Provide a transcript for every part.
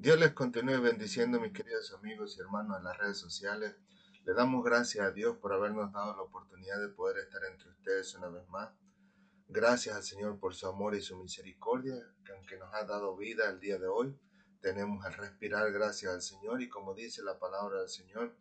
Dios les continúe bendiciendo, mis queridos amigos y hermanos en las redes sociales. Le damos gracias a Dios por habernos dado la oportunidad de poder estar entre ustedes una vez más. Gracias al Señor por su amor y su misericordia, que aunque nos ha dado vida el día de hoy, tenemos al respirar gracias al Señor y como dice la palabra del Señor,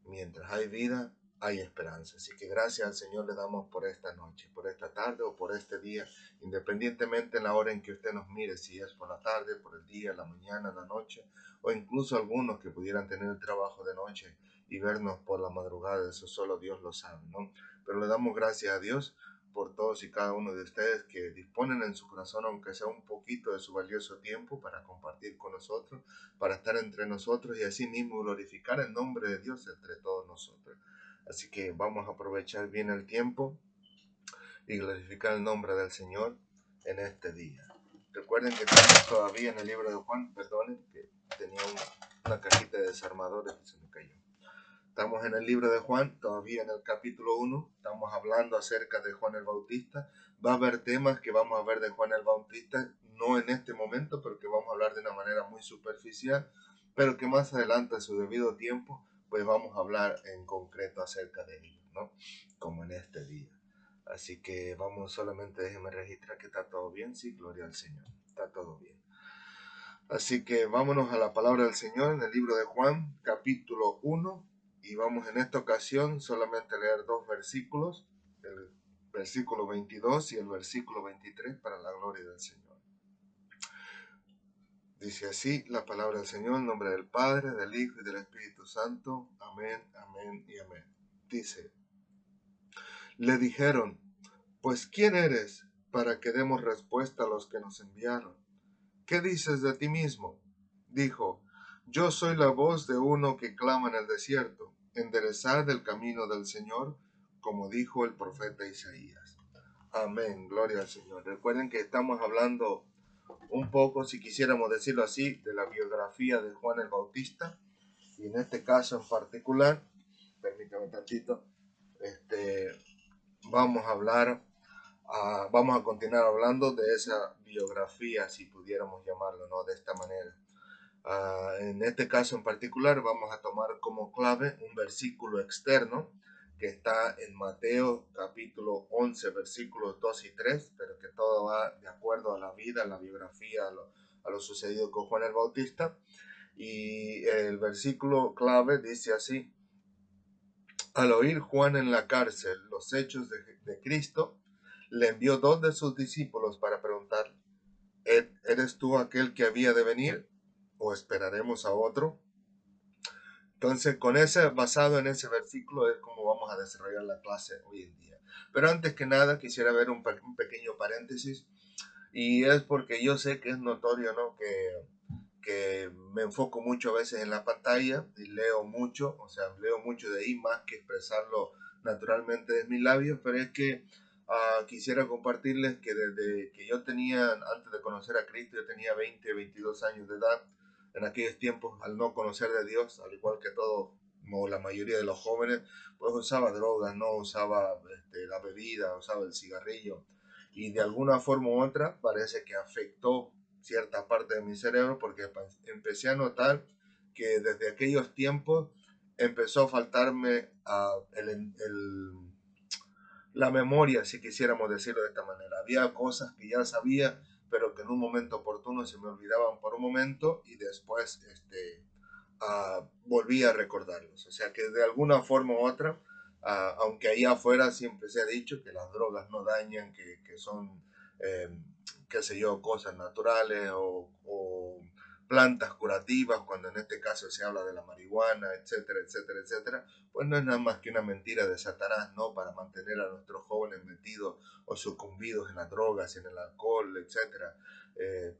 mientras hay vida, hay esperanza. Así que gracias al Señor le damos por esta noche, por esta tarde o por este día, independientemente en la hora en que usted nos mire, si es por la tarde, por el día, la mañana, la noche, o incluso algunos que pudieran tener el trabajo de noche y vernos por la madrugada, eso solo Dios lo sabe, ¿no? Pero le damos gracias a Dios por todos y cada uno de ustedes que disponen en su corazón, aunque sea un poquito de su valioso tiempo, para compartir con nosotros, para estar entre nosotros y así mismo glorificar el nombre de Dios entre todos nosotros. Así que vamos a aprovechar bien el tiempo y glorificar el nombre del Señor en este día. Recuerden que estamos todavía en el libro de Juan, perdonen que tenía una cajita de desarmadores y se me cayó. Estamos en el libro de Juan, todavía en el capítulo 1, estamos hablando acerca de Juan el Bautista. Va a haber temas que vamos a ver de Juan el Bautista, no en este momento, pero que vamos a hablar de una manera muy superficial, pero que más adelante, a su debido tiempo, pues vamos a hablar en concreto acerca de ellos, ¿no? Como en este día. Así que vamos, solamente déjenme registrar que está todo bien, sí, gloria al Señor, está todo bien. Así que vámonos a la palabra del Señor en el libro de Juan, capítulo 1, y vamos en esta ocasión solamente a leer dos versículos, el versículo 22 y el versículo 23 para la gloria del Señor. Dice así la palabra del Señor, en nombre del Padre, del Hijo y del Espíritu Santo. Amén, amén y amén. Dice, le dijeron, pues ¿quién eres para que demos respuesta a los que nos enviaron? ¿Qué dices de ti mismo? Dijo, yo soy la voz de uno que clama en el desierto, enderezad el camino del Señor, como dijo el profeta Isaías. Amén, gloria al Señor. Recuerden que estamos hablando un poco, si quisiéramos decirlo así, de la biografía de Juan el Bautista, y en este caso en particular, permítame tantito, vamos a hablar, vamos a continuar hablando de esa biografía, si pudiéramos llamarlo, ¿no? De esta manera. En este caso en particular vamos a tomar como clave un versículo externo que está en Mateo capítulo 11 versículos 2 y 3, pero que todo va de acuerdo a la vida, a la biografía, a lo sucedido con Juan el Bautista. Y el versículo clave dice así: al oír Juan en la cárcel los hechos de Cristo, le envió dos de sus discípulos para preguntar, ¿eres tú aquel que había de venir o esperaremos a otro? Entonces, basado en ese versículo es como vamos a desarrollar la clase hoy en día. Pero antes que nada, quisiera ver un pequeño paréntesis, y es porque yo sé que es notorio, ¿no? Que me enfoco mucho a veces en la pantalla y leo mucho, o sea, leo mucho de ahí más que expresarlo naturalmente de mis labios, pero es que quisiera compartirles que desde que yo tenía, antes de conocer a Cristo, yo tenía 20, 22 años de edad. En aquellos tiempos, al no conocer de Dios, al igual que todo, como la mayoría de los jóvenes, pues usaba drogas, no usaba la bebida, usaba el cigarrillo, y de alguna forma u otra parece que afectó cierta parte de mi cerebro, porque empecé a notar que desde aquellos tiempos empezó a faltarme la memoria, si quisiéramos decirlo de esta manera. Había cosas que ya sabía, pero que en un momento oportuno se me olvidaban por un momento y después volví a recordarlos. O sea que de alguna forma u otra, aunque ahí afuera siempre se ha dicho que las drogas no dañan, que son, eh, qué sé yo, cosas naturales o plantas curativas, cuando en este caso se habla de la marihuana, etcétera, etcétera, etcétera, pues no es nada más que una mentira de Satanás, ¿no? Para mantener a nuestros jóvenes metidos o sucumbidos en las drogas, en el alcohol, etcétera.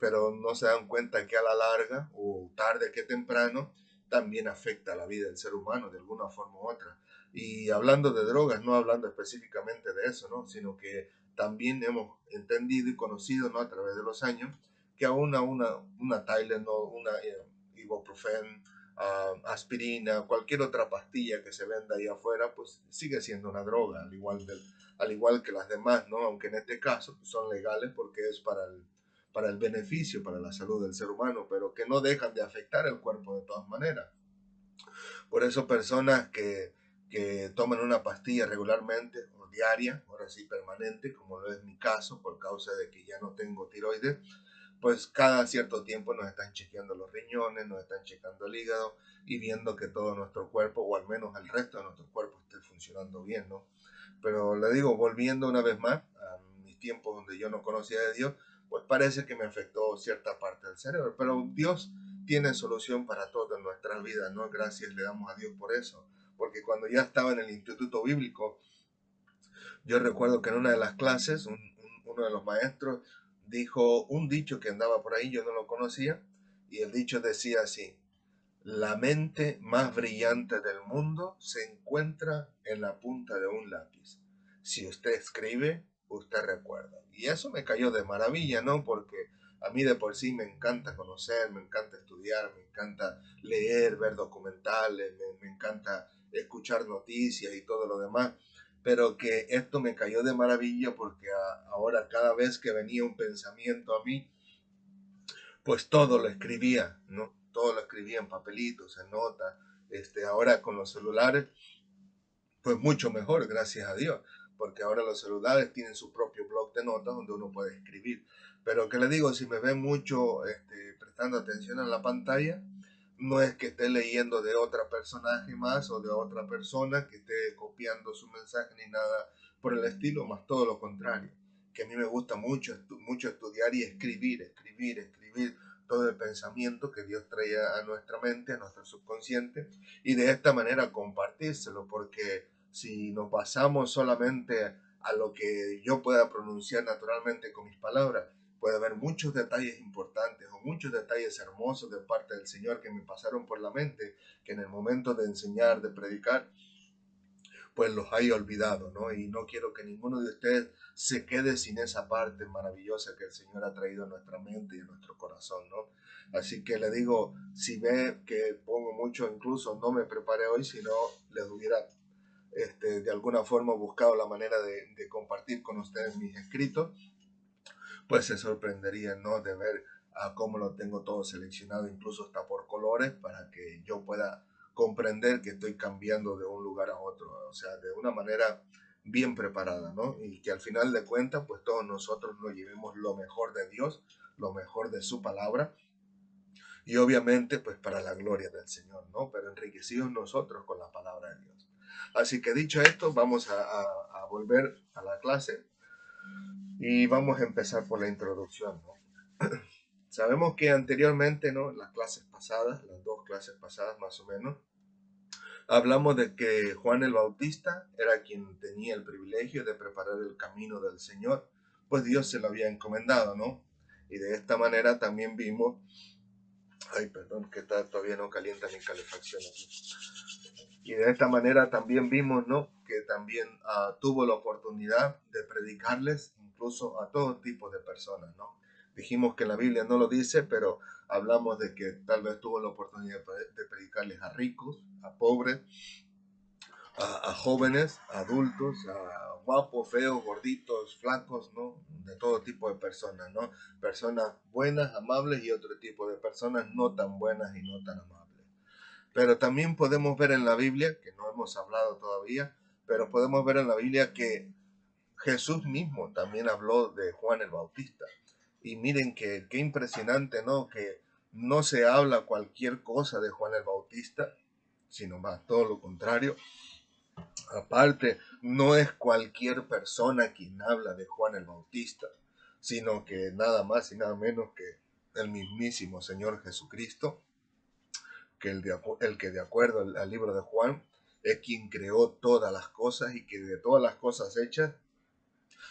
Pero no se dan cuenta que a la larga, o tarde que temprano, también afecta a la vida del ser humano de alguna forma u otra. Y hablando de drogas, no hablando específicamente de eso, ¿no? Sino que también hemos entendido y conocido, ¿no? A través de los años, que aún una Tylenol, una ibuprofen, aspirina, cualquier otra pastilla que se venda ahí afuera, pues sigue siendo una droga, al igual que las demás, ¿no? Aunque en este caso pues, son legales porque es para el beneficio, para la salud del ser humano, pero que no dejan de afectar el cuerpo de todas maneras. Por eso personas que toman una pastilla regularmente o diaria, ahora sí permanente, como lo es mi caso, por causa de que ya no tengo tiroides, pues cada cierto tiempo nos están chequeando los riñones, nos están chequeando el hígado y viendo que todo nuestro cuerpo, o al menos el resto de nuestro cuerpo, esté funcionando bien, ¿no? Pero le digo, volviendo una vez más a mis tiempos donde yo no conocía de Dios, pues parece que me afectó cierta parte del cerebro. Pero Dios tiene solución para todo en nuestras vidas, ¿no? Gracias le damos a Dios por eso. Porque cuando ya estaba en el instituto bíblico, yo recuerdo que en una de las clases, uno de los maestros dijo un dicho que andaba por ahí, yo no lo conocía, y el dicho decía así: la mente más brillante del mundo se encuentra en la punta de un lápiz. Si usted escribe, usted recuerda. Y eso me cayó de maravilla, ¿no? Porque a mí de por sí me encanta conocer, me encanta estudiar, me encanta leer, ver documentales, me encanta escuchar noticias y todo lo demás. Pero que esto me cayó de maravilla porque ahora cada vez que venía un pensamiento a mí, pues todo lo escribía, ¿no? Todo lo escribía en papelitos, en notas. Ahora con los celulares, pues mucho mejor, gracias a Dios, porque ahora los celulares tienen su propio blog de notas donde uno puede escribir. Pero que le digo, si me ven mucho prestando atención en la pantalla, no es que esté leyendo de otra personaje más o de otra persona que esté copiando su mensaje ni nada por el estilo, más todo lo contrario. Que a mí me gusta mucho estudiar y escribir todo el pensamiento que Dios trae a nuestra mente, a nuestro subconsciente, y de esta manera compartírselo, porque si nos basamos solamente a lo que yo pueda pronunciar naturalmente con mis palabras, puede haber muchos detalles importantes o muchos detalles hermosos de parte del Señor que me pasaron por la mente, que en el momento de enseñar, de predicar, pues los haya olvidado, ¿no? Y no quiero que ninguno de ustedes se quede sin esa parte maravillosa que el Señor ha traído a nuestra mente y a nuestro corazón, ¿no? Así que le digo, si ve que pongo mucho, incluso no me preparé hoy, sino les hubiera de alguna forma buscado la manera de compartir con ustedes mis escritos, pues se sorprenderían, ¿no? De ver cómo lo tengo todo seleccionado, incluso hasta por colores, para que yo pueda comprender que estoy cambiando de un lugar a otro, o sea, de una manera bien preparada, ¿no? Y que al final de cuentas, pues todos nosotros nos llevemos lo mejor de Dios, lo mejor de su palabra, y obviamente, pues para la gloria del Señor, ¿no? Pero enriquecidos nosotros con la palabra de Dios. Así que dicho esto, vamos a volver a la clase y vamos a empezar por la introducción, ¿no? Sabemos que anteriormente, ¿no? Las clases pasadas, las dos clases pasadas más o menos, hablamos de que Juan el Bautista era quien tenía el privilegio de preparar el camino del Señor, pues Dios se lo había encomendado, ¿no? Y de esta manera también vimos, ay, perdón, que todavía no calienta mi calefacción aquí. Y de esta manera también vimos, ¿no? Que también tuvo la oportunidad de predicarles incluso a todo tipo de personas, ¿no? Dijimos que la Biblia no lo dice, pero hablamos de que tal vez tuvo la oportunidad de predicarles a ricos, a pobres, a jóvenes, a adultos, a guapos, feos, gorditos, flacos, ¿no? De todo tipo de personas, ¿no? Personas buenas, amables y otro tipo de personas no tan buenas y no tan amables. Pero también podemos ver en la Biblia, que no hemos hablado todavía, pero podemos ver en la Biblia que Jesús mismo también habló de Juan el Bautista. Y miren que qué impresionante, ¿no? Que no se habla cualquier cosa de Juan el Bautista, sino más todo lo contrario. Aparte, no es cualquier persona quien habla de Juan el Bautista, sino que nada más y nada menos que el mismísimo Señor Jesucristo, que el que de acuerdo al libro de Juan es quien creó todas las cosas y que de todas las cosas hechas,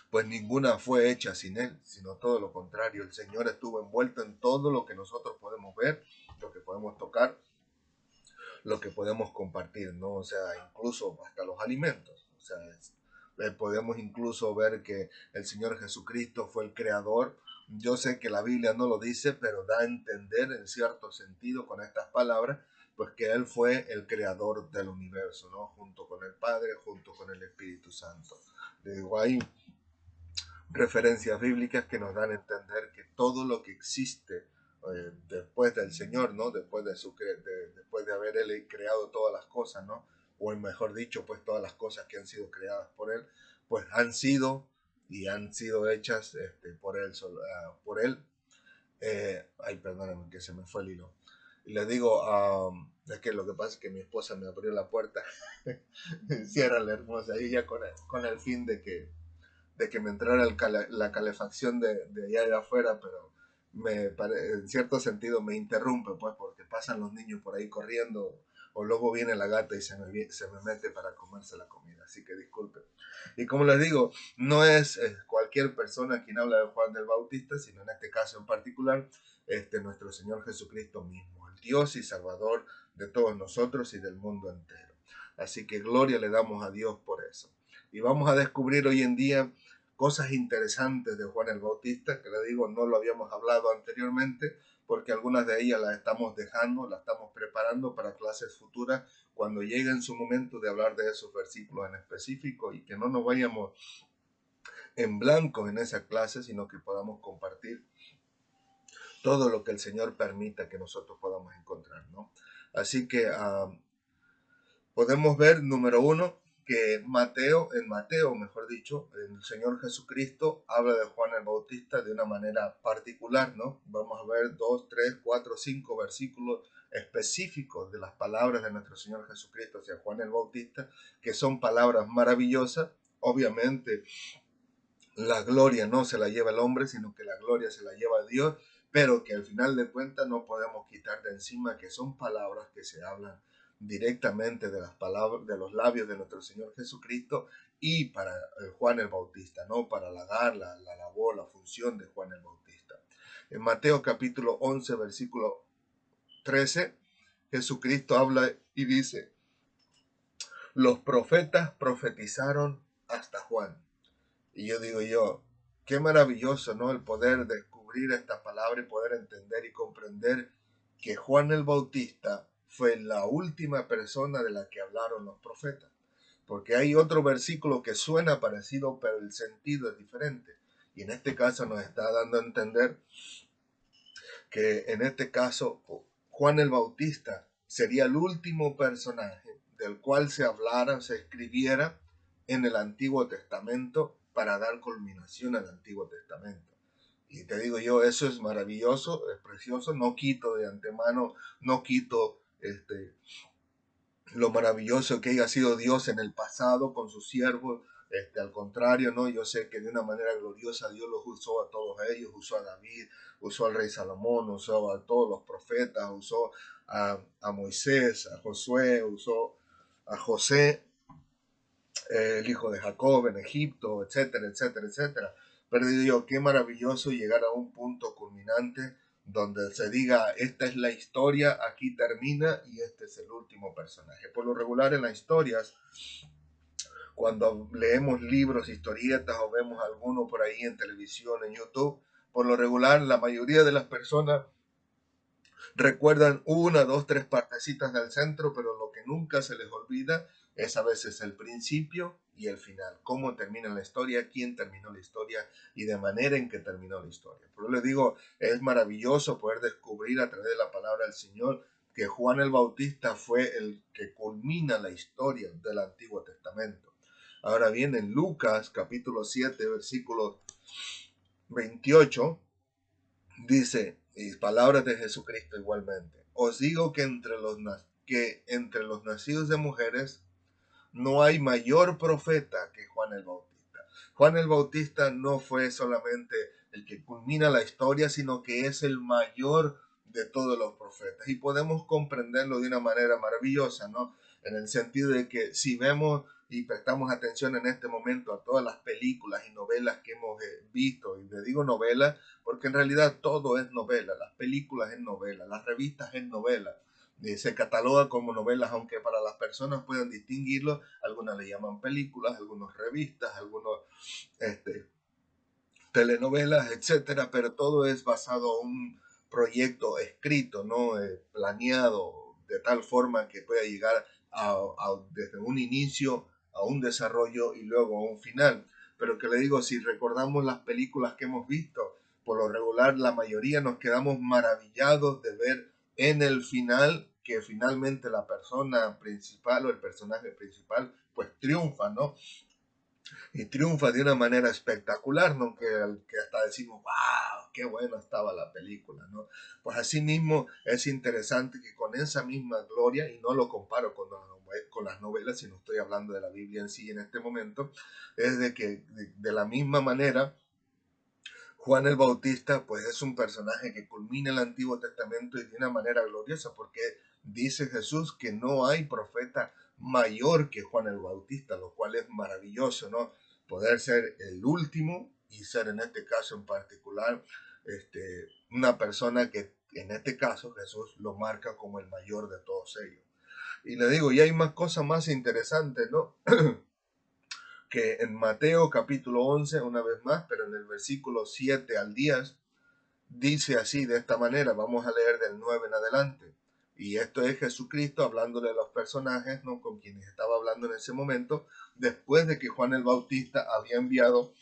pues ninguna fue hecha sin él, sino todo lo contrario. El Señor estuvo envuelto en todo lo que nosotros podemos ver, lo que podemos tocar, lo que podemos compartir, ¿no? O sea, incluso hasta los alimentos. O sea, podemos incluso ver que el Señor Jesucristo fue el creador. Yo sé que la Biblia no lo dice, pero da a entender en cierto sentido con estas palabras, pues que Él fue el creador del universo, ¿no? Junto con el Padre, junto con el Espíritu Santo. Digo, ahí referencias bíblicas que nos dan a entender que todo lo que existe después del Señor, ¿no? Después de haber Él creado todas las cosas, ¿no? O mejor dicho, pues todas las cosas que han sido creadas por Él, pues han sido y han sido hechas por Él. Ay, perdónenme que se me fue el hilo. Y les digo, es que lo que pasa es que mi esposa me abrió la puerta. Cierra la hermosa, y ya con el fin de que me entrara la calefacción de allá de afuera, pero en cierto sentido me interrumpe, pues, porque pasan los niños por ahí corriendo, o luego viene la gata y se me mete para comerse la comida, así que disculpen. Y como les digo, no es cualquier persona quien habla de Juan del Bautista, sino en este caso en particular, nuestro Señor Jesucristo mismo, el Dios y Salvador de todos nosotros y del mundo entero. Así que gloria le damos a Dios por eso. Y vamos a descubrir hoy en día cosas interesantes de Juan el Bautista, que le digo, no lo habíamos hablado anteriormente, porque algunas de ellas las estamos dejando, las estamos preparando para clases futuras, cuando llegue en su momento de hablar de esos versículos en específico, y que no nos vayamos en blanco en esa clase, sino que podamos compartir todo lo que el Señor permita que nosotros podamos encontrar, ¿no? Así que podemos ver, número uno, que en Mateo, mejor dicho, el Señor Jesucristo habla de Juan el Bautista de una manera particular, ¿no? Vamos a ver 2, 3, 4, 5 versículos específicos de las palabras de nuestro Señor Jesucristo hacia Juan el Bautista, que son palabras maravillosas. Obviamente, la gloria no se la lleva el hombre, sino que la gloria se la lleva Dios, pero que al final de cuentas no podemos quitar de encima que son palabras que se hablan directamente de las palabras de los labios de nuestro Señor Jesucristo y para Juan el Bautista, no para halagar la labor, la función de Juan el Bautista. En Mateo capítulo 11, versículo 13, Jesucristo habla y dice: los profetas profetizaron hasta Juan. Y yo, qué maravilloso, ¿no? El poder descubrir esta palabra y poder entender y comprender que Juan el Bautista fue la última persona de la que hablaron los profetas. Porque hay otro versículo que suena parecido, pero el sentido es diferente. Y en este caso nos está dando a entender que en este caso Juan el Bautista sería el último personaje del cual se hablara, se escribiera en el Antiguo Testamento para dar culminación al Antiguo Testamento. Y te digo yo, eso es maravilloso, es precioso, no quito de antemano, no quito lo maravilloso que haya sido Dios en el pasado con sus siervos. Al contrario, ¿no? Yo sé que de una manera gloriosa Dios los usó a todos ellos, usó a David, usó al rey Salomón, usó a todos los profetas, usó a Moisés, a Josué, usó a José, el hijo de Jacob en Egipto, etcétera, etcétera, etcétera. Pero digo, qué maravilloso llegar a un punto culminante donde se diga, esta es la historia, aquí termina y este es el último personaje. Por lo regular en las historias, cuando leemos libros, historietas o vemos alguno por ahí en televisión, en YouTube, por lo regular la mayoría de las personas recuerdan una, dos, tres partecitas del centro, pero lo que nunca se les olvida es a veces el principio y el final, cómo termina la historia, quién terminó la historia y de manera en que terminó la historia. Por eso les digo, es maravilloso poder descubrir a través de la palabra del Señor que Juan el Bautista fue el que culmina la historia del Antiguo Testamento. Ahora bien, en Lucas capítulo 7, versículo 28, dice, y palabras de Jesucristo igualmente, os digo que entre los nacidos de mujeres no hay mayor profeta que Juan el Bautista. Juan el Bautista no fue solamente el que culmina la historia, sino que es el mayor de todos los profetas. Y podemos comprenderlo de una manera maravillosa, ¿no? En el sentido de que si vemos y prestamos atención en este momento a todas las películas y novelas que hemos visto, y le digo novelas porque en realidad todo es novela, las películas es novela, las revistas es novela, se cataloga como novelas, aunque para las personas puedan distinguirlo, algunas le llaman películas, algunos revistas, algunos telenovelas, etcétera, pero todo es basado en un proyecto escrito, ¿no? Planeado de tal forma que pueda llegar desde un inicio a un desarrollo y luego a un final. pero que le digo, si recordamos las películas que hemos visto, por lo regular la mayoría nos quedamos maravillados de ver en el final que finalmente la persona principal o el personaje principal pues triunfa, ¿no? Y triunfa de una manera espectacular, ¿no? Que hasta decimos, wow, qué buena estaba la película, ¿no? Pues así mismo es interesante que con esa misma gloria, y no lo comparo con las novelas, sino estoy hablando de la Biblia en sí en este momento, es de que de la misma manera Juan el Bautista pues es un personaje que culmina el Antiguo Testamento y de una manera gloriosa porque dice Jesús que no hay profeta mayor que Juan el Bautista, lo cual es maravilloso, ¿no? Poder ser el último y ser en este caso en particular una persona que en este caso Jesús lo marca como el mayor de todos ellos. Y le digo, y hay más cosas más interesantes, ¿no? Que en Mateo capítulo 11, una vez más, pero en el versículo 7 al 10, dice así, de esta manera, vamos a leer del 9 en adelante. Y esto es Jesucristo hablándole a los personajes, ¿no? Con quienes estaba hablando en ese momento, después de que Juan el Bautista había enviado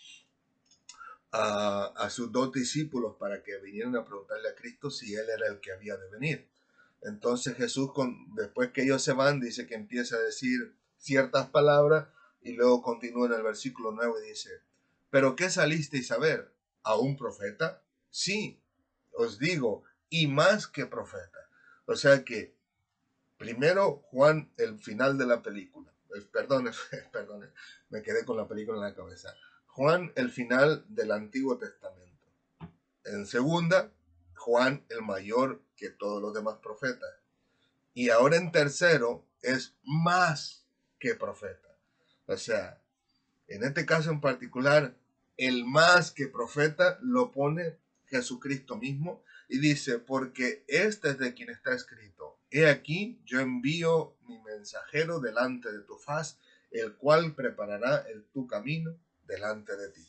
a sus dos discípulos para que vinieran a preguntarle a Cristo si él era el que había de venir. Entonces Jesús, después que ellos se van, dice que empieza a decir ciertas palabras y luego continúa en el versículo 9 y dice, ¿pero qué salisteis a ver? ¿A un profeta? Sí, os digo, y más que profeta. O sea que primero Juan, el final de la película, perdón, perdón, me quedé con la película en la cabeza. Juan, el final del Antiguo Testamento. En segunda, Juan, el mayor que todos los demás profetas. Y ahora en tercero, es más que profeta. O sea, en este caso en particular, el más que profeta lo pone Jesucristo mismo y dice, porque este es de quien está escrito, he aquí, yo envío mi mensajero delante de tu faz, el cual preparará tu camino delante de ti.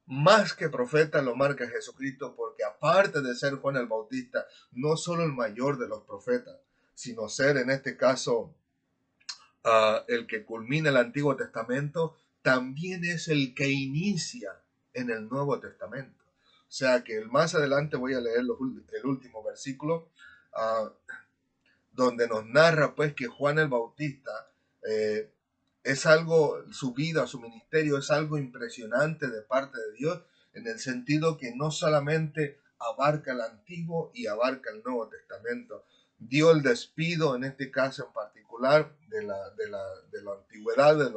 Más que profeta lo marca Jesucristo porque aparte de ser Juan el Bautista, no solo el mayor de los profetas, sino ser en este caso el que culmina el Antiguo Testamento, también es el que inicia en el Nuevo Testamento. O sea que más adelante voy a leer el último versículo, uh, donde nos narra pues que Juan el Bautista es algo, su vida, su ministerio es algo impresionante de parte de Dios, en el sentido que no solamente abarca el Antiguo y abarca el Nuevo Testamento, dio el despido, en este caso en particular, de la antigüedad,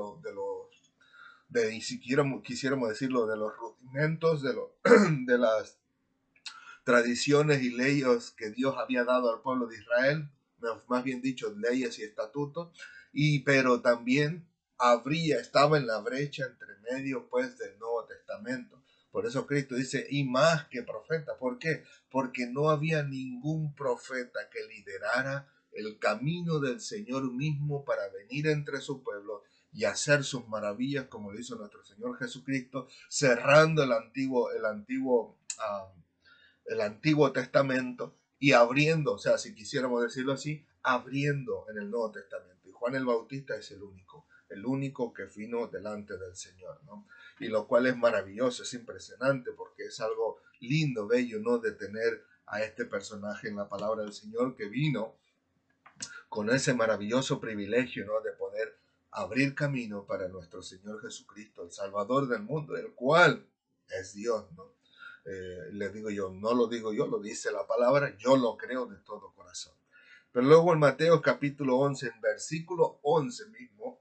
si quisiéramos decirlo, de los rudimentos, de las tradiciones y leyes que Dios había dado al pueblo de Israel, más bien dicho, leyes y estatutos, pero también estaba en la brecha entre medio pues del Nuevo Testamento. Por eso Cristo dice, y más que profeta. ¿Por qué? Porque no había ningún profeta que liderara el camino del Señor mismo para venir entre su pueblo y hacer sus maravillas como lo hizo nuestro Señor Jesucristo, cerrando el Antiguo Testamento y abriendo, o sea, si quisiéramos decirlo así, abriendo en el Nuevo Testamento. Y Juan el Bautista es el único que vino delante del Señor, ¿no? Y lo cual es maravilloso, es impresionante, porque es algo lindo, bello, ¿no? De tener a este personaje en la palabra del Señor que vino con ese maravilloso privilegio, ¿no? De poder abrir camino para nuestro Señor Jesucristo, el Salvador del mundo, el cual es Dios, ¿no? Les digo yo, no lo digo yo, lo dice la palabra, yo lo creo de todo corazón. Pero luego en Mateo capítulo 11, en versículo 11 mismo,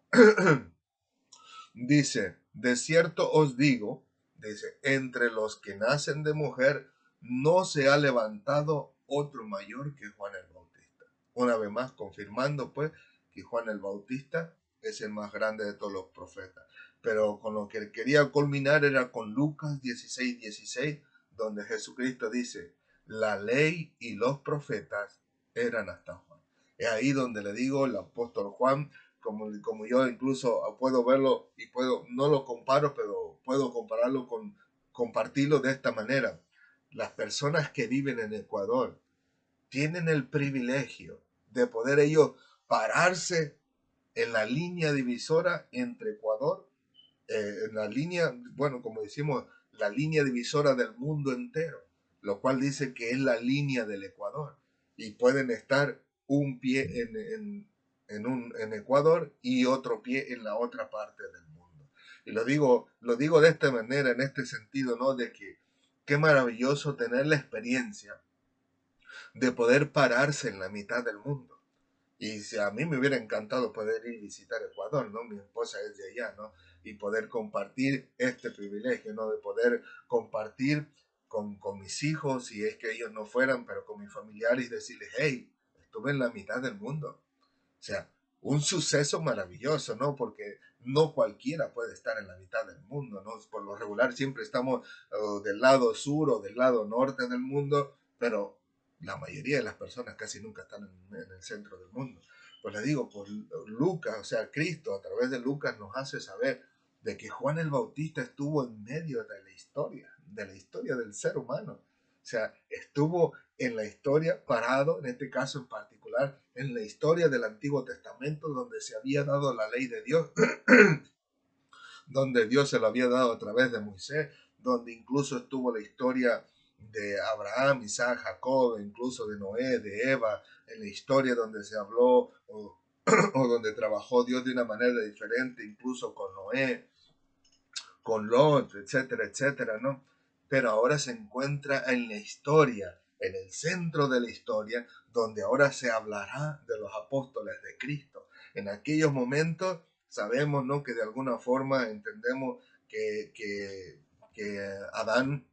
dice, de cierto os digo, dice, entre los que nacen de mujer no se ha levantado otro mayor que Juan el Bautista. Una vez más, confirmando pues que Juan el Bautista es el más grande de todos los profetas. Pero con lo que quería culminar era con Lucas 16:16, donde Jesucristo dice, la ley y los profetas eran hasta Juan. Es ahí donde le digo, el apóstol Juan, como yo incluso puedo verlo y no lo comparo, pero puedo compartirlo de esta manera. Las personas que viven en Ecuador tienen el privilegio de poder ellos pararse en la línea divisora entre Ecuador en la línea, bueno, como decimos, la línea divisora del mundo entero, lo cual dice que es la línea del Ecuador. Y pueden estar un pie en Ecuador y otro pie en la otra parte del mundo. Y lo digo de esta manera, en este sentido, ¿no? De que qué maravilloso tener la experiencia de poder pararse en la mitad del mundo. Y si a mí me hubiera encantado poder ir a visitar Ecuador, ¿no? Mi esposa es de allá, ¿no? Y poder compartir este privilegio, ¿no? De poder compartir con mis hijos, si es que ellos no fueran, pero con mis familiares y decirles, hey, estuve en la mitad del mundo. O sea, un suceso maravilloso, ¿no? Porque no cualquiera puede estar en la mitad del mundo, ¿no? Por lo regular siempre estamos del lado sur o del lado norte del mundo, pero la mayoría de las personas casi nunca están en el centro del mundo. Pues les digo, pues Lucas, o sea, Cristo a través de Lucas nos hace saber de que Juan el Bautista estuvo en medio de la historia del ser humano. O sea, estuvo en la historia parado, en este caso en particular, en la historia del Antiguo Testamento, donde se había dado la ley de Dios, donde Dios se lo había dado a través de Moisés, donde incluso estuvo la historia de Abraham, Isaac, Jacob, incluso de Noé, de Eva, en la historia donde se habló o donde trabajó Dios de una manera diferente, incluso con Noé, con Lot, etcétera, etcétera, ¿no? Pero ahora se encuentra en la historia, en el centro de la historia, donde ahora se hablará de los apóstoles de Cristo. En aquellos momentos sabemos, ¿no? Que de alguna forma entendemos que Adán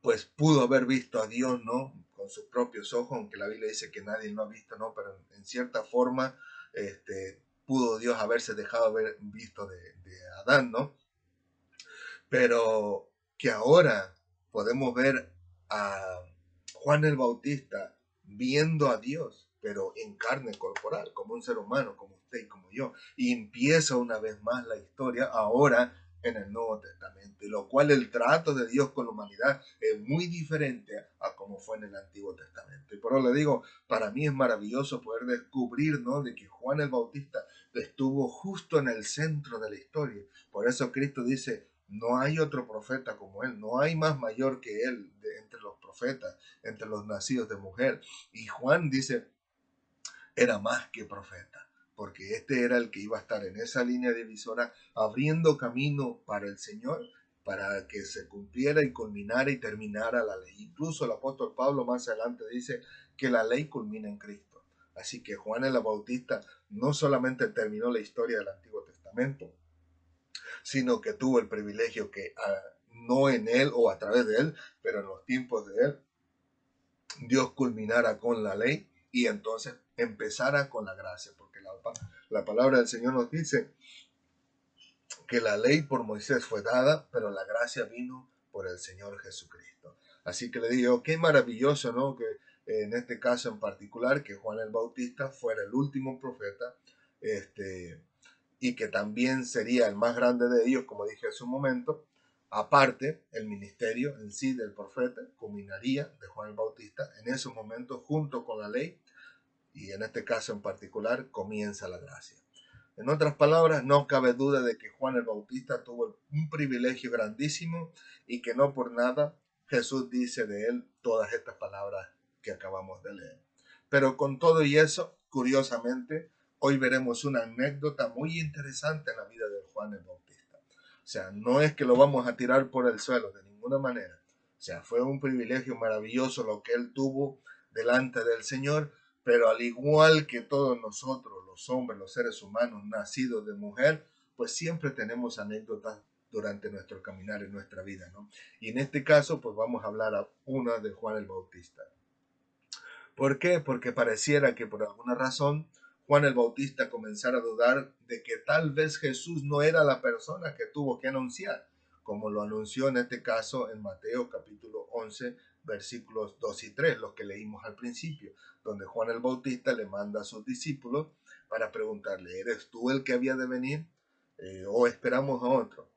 pues pudo haber visto a Dios, ¿no? Con sus propios ojos, aunque la Biblia dice que nadie lo ha visto, ¿no? Pero en cierta forma pudo Dios haberse dejado haber visto de Adán, ¿no? Pero que ahora podemos ver a Juan el Bautista viendo a Dios, pero en carne corporal, como un ser humano, como usted y como yo. Y empieza una vez más la historia ahora en el Nuevo Testamento, y lo cual el trato de Dios con la humanidad es muy diferente a como fue en el Antiguo Testamento. Y por eso le digo, para mí es maravilloso poder descubrir, ¿no? De que Juan el Bautista estuvo justo en el centro de la historia. Por eso Cristo dice, no hay otro profeta como él, no hay más mayor que él entre los profetas, entre los nacidos de mujer. Y Juan dice, era más que profeta, porque este era el que iba a estar en esa línea divisora, abriendo camino para el Señor, para que se cumpliera y culminara y terminara la ley. Incluso el apóstol Pablo más adelante dice que la ley culmina en Cristo. Así que Juan el Bautista no solamente terminó la historia del Antiguo Testamento, sino que tuvo el privilegio que no en él o a través de él, pero en los tiempos de él, Dios culminara con la ley y entonces empezara con la gracia, porque la palabra del Señor nos dice que la ley por Moisés fue dada, pero la gracia vino por el Señor Jesucristo. Así que le digo, qué maravilloso, ¿no? Que en este caso en particular, que Juan el Bautista fuera el último profeta, y que también sería el más grande de ellos, como dije hace un momento. Aparte, el ministerio en sí del profeta culminaría de Juan el Bautista en esos momentos junto con la ley, y en este caso en particular comienza la gracia. En otras palabras, no cabe duda de que Juan el Bautista tuvo un privilegio grandísimo y que no por nada Jesús dice de él todas estas palabras que acabamos de leer. Pero con todo y eso, curiosamente, hoy veremos una anécdota muy interesante en la vida de Juan el Bautista. O sea, no es que lo vamos a tirar por el suelo de ninguna manera. O sea, fue un privilegio maravilloso lo que él tuvo delante del Señor, pero al igual que todos nosotros, los hombres, los seres humanos nacidos de mujer, pues siempre tenemos anécdotas durante nuestro caminar en nuestra vida, ¿no? Y en este caso, pues vamos a hablar a una de Juan el Bautista. ¿Por qué? Porque pareciera que por alguna razón Juan el Bautista comenzara a dudar de que tal vez Jesús no era la persona que tuvo que anunciar, como lo anunció en este caso en Mateo capítulo 11, versículos 2 y 3, los que leímos al principio, donde Juan el Bautista le manda a sus discípulos para preguntarle, ¿eres tú el que había de venir o esperamos a otro?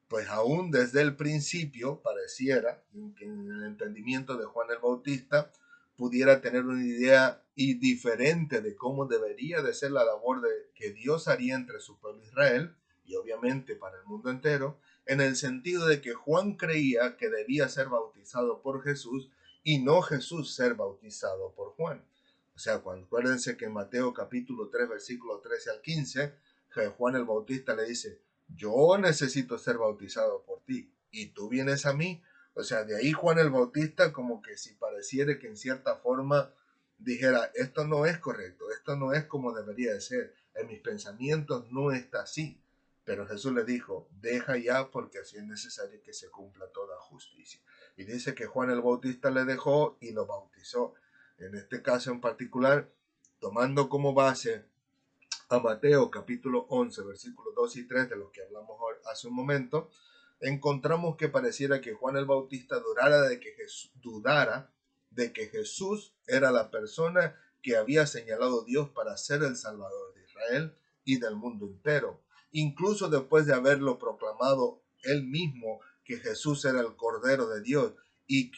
Pues aún desde el principio pareciera que en el entendimiento de Juan el Bautista pudiera tener una idea y diferente de cómo debería de ser la labor de, que Dios haría entre su pueblo Israel, y obviamente para el mundo entero, en el sentido de que Juan creía que debía ser bautizado por Jesús y no Jesús ser bautizado por Juan. O sea, acuérdense que en Mateo capítulo 3, versículo 13 al 15, Juan el Bautista le dice, yo necesito ser bautizado por ti y tú vienes a mí. O sea, de ahí Juan el Bautista como que si pareciera que en cierta forma dijera, esto no es correcto, esto no es como debería de ser, en mis pensamientos no está así. Pero Jesús le dijo, deja ya porque así es necesario que se cumpla toda justicia. Y dice que Juan el Bautista le dejó y lo bautizó. En este caso en particular, tomando como base a Mateo capítulo 11, versículos 2 y 3, de los que hablamos hace un momento, encontramos que pareciera que Juan el Bautista dudara de que Jesús era la persona que había señalado Dios para ser el Salvador de Israel y del mundo entero. Incluso después de haberlo proclamado él mismo que Jesús era el Cordero de Dios y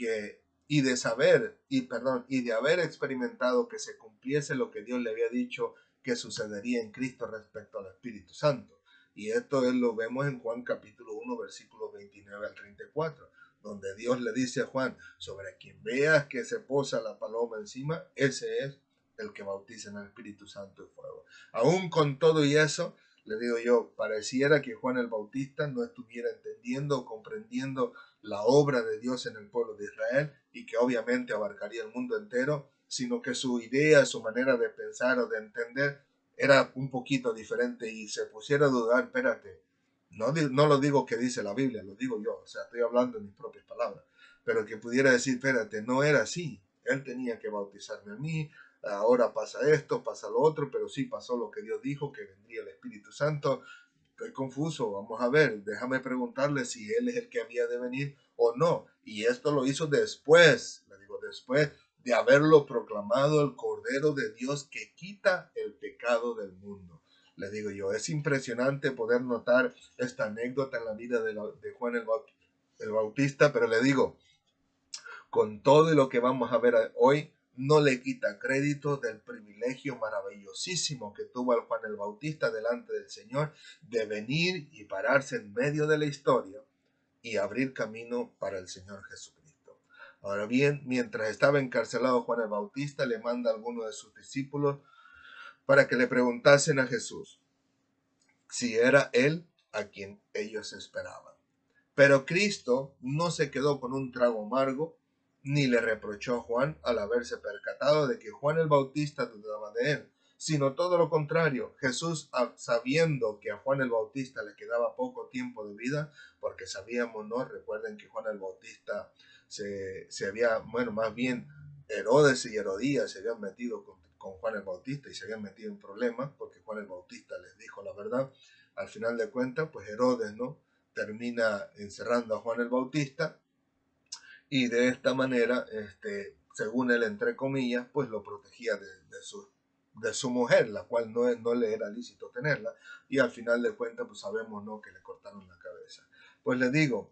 de haber experimentado que se cumpliese lo que Dios le había dicho que sucedería en Cristo respecto al Espíritu Santo. Y esto lo vemos en Juan capítulo 1, versículos 29 al 34, donde Dios le dice a Juan, sobre quien veas que se posa la paloma encima, ese es el que bautiza en el Espíritu Santo y fuego. Aún con todo y eso, le digo yo, pareciera que Juan el Bautista no estuviera entendiendo o comprendiendo la obra de Dios en el pueblo de Israel y que obviamente abarcaría el mundo entero, sino que su idea, su manera de pensar o de entender era un poquito diferente y se pusiera a dudar, espérate, no lo digo que dice la Biblia, lo digo yo, o sea, estoy hablando en mis propias palabras, pero que pudiera decir, espérate, no era así, él tenía que bautizarme a mí, ahora pasa esto, pasa lo otro, pero sí pasó lo que Dios dijo, que vendría el Espíritu Santo. Estoy confuso, vamos a ver, déjame preguntarle si él es el que había de venir o no. Y esto lo hizo después, le digo, después de haberlo proclamado el Cordero de Dios que quita el pecado del mundo. Le digo yo, es impresionante poder notar esta anécdota en la vida de Juan el Bautista, pero le digo, con todo lo que vamos a ver hoy, no le quita crédito del privilegio maravillosísimo que tuvo el Juan el Bautista delante del Señor de venir y pararse en medio de la historia y abrir camino para el Señor Jesucristo. Ahora bien, mientras estaba encarcelado Juan el Bautista, le manda a algunos de sus discípulos para que le preguntasen a Jesús si era él a quien ellos esperaban. Pero Cristo no se quedó con un trago amargo, ni le reprochó a Juan al haberse percatado de que Juan el Bautista dudaba de él, sino todo lo contrario. Jesús, sabiendo que a Juan el Bautista le quedaba poco tiempo de vida, porque sabíamos, ¿no? Recuerden que Juan el Bautista se había, bueno, más bien Herodes y Herodías se habían metido con Juan el Bautista y se habían metido en problemas porque Juan el Bautista les dijo la verdad. Al final de cuentas, pues Herodes, ¿no?, termina encerrando a Juan el Bautista y de esta manera, según él, entre comillas, pues lo protegía de su mujer, la cual no le era lícito tenerla, y al final de cuentas, pues sabemos, ¿no?, que le cortaron la cabeza. Pues le digo,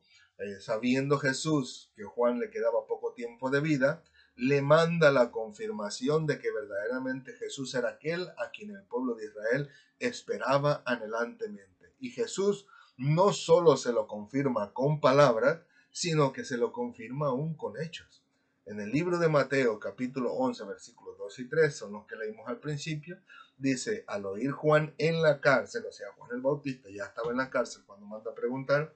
sabiendo Jesús que Juan le quedaba poco tiempo de vida, le manda la confirmación de que verdaderamente Jesús era aquel a quien el pueblo de Israel esperaba anhelantemente. Y Jesús no solo se lo confirma con palabras, sino que se lo confirma aún con hechos. En el libro de Mateo, capítulo 11, versículos 2 y 3, son los que leímos al principio, dice, al oír Juan en la cárcel, o sea, Juan el Bautista ya estaba en la cárcel cuando manda a preguntar,